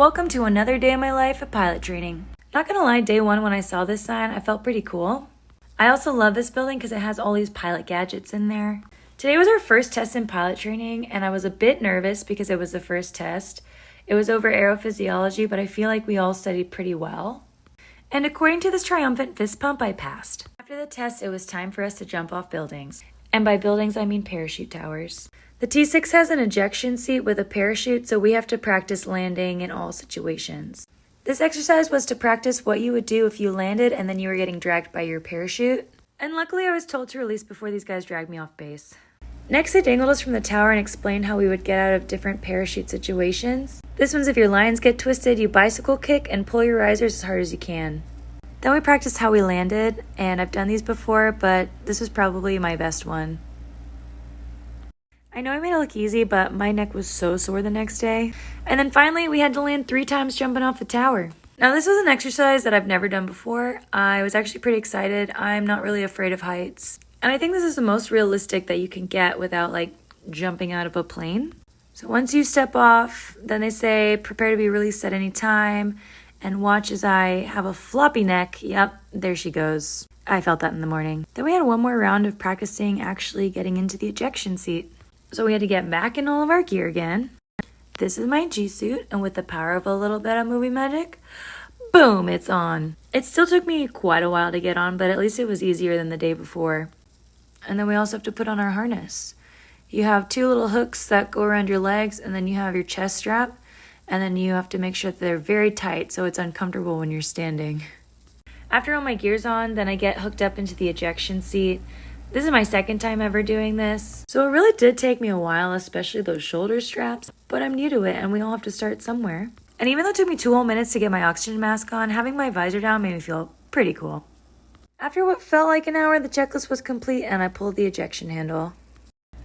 Welcome to another day of my life at pilot training. Not gonna lie, day one when I saw this sign, I felt pretty cool. I also love this building because it has all these pilot gadgets in there. Today was our first test in pilot training, and I was a bit nervous because it was the first test. It was over aerophysiology, but I feel like we all studied pretty well. And according to this triumphant fist pump, I passed. After the test, it was time for us to jump off buildings. And by buildings, I mean parachute towers. The T6 has an ejection seat with a parachute, so we have to practice landing in all situations. This exercise was to practice what you would do if you landed and then you were getting dragged by your parachute. And luckily I was told to release before these guys dragged me off base. Next, they dangled us from the tower and explained how we would get out of different parachute situations. This one's if your lines get twisted, you bicycle kick and pull your risers as hard as you can. Then we practiced how we landed, and I've done these before, but this was probably my best one. I know I made it look easy, but my neck was so sore the next day. And then finally, we had to land 3 times jumping off the tower. Now, this was an exercise that I've never done before. I was actually pretty excited. I'm not really afraid of heights. And I think this is the most realistic that you can get without, jumping out of a plane. So once you step off, then they say, prepare to be released at any time, and watch as I have a floppy neck. Yep, there she goes. I felt that in the morning. Then we had one more round of practicing actually getting into the ejection seat. So we had to get back in all of our gear again. This is my G-suit, and with the power of a little bit of movie magic, boom, it's on. It still took me quite a while to get on, but at least it was easier than the day before. And then we also have to put on our harness. You have 2 little hooks that go around your legs, and then you have your chest strap, and then you have to make sure that they're very tight so it's uncomfortable when you're standing. After all my gear's on, then I get hooked up into the ejection seat. This is my second time ever doing this, so it really did take me a while, especially those shoulder straps, but I'm new to it and we all have to start somewhere. And even though it took me 2 whole minutes to get my oxygen mask on, having my visor down made me feel pretty cool. After what felt like an hour, the checklist was complete and I pulled the ejection handle.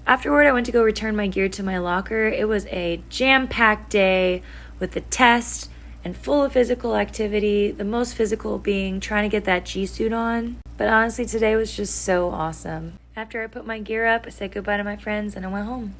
Afterward, I went to go return my gear to my locker. It was a jam-packed day with the test and full of physical activity, the most physical being trying to get that G-suit on. But honestly, today was just so awesome. After I put my gear up, I said goodbye to my friends and I went home.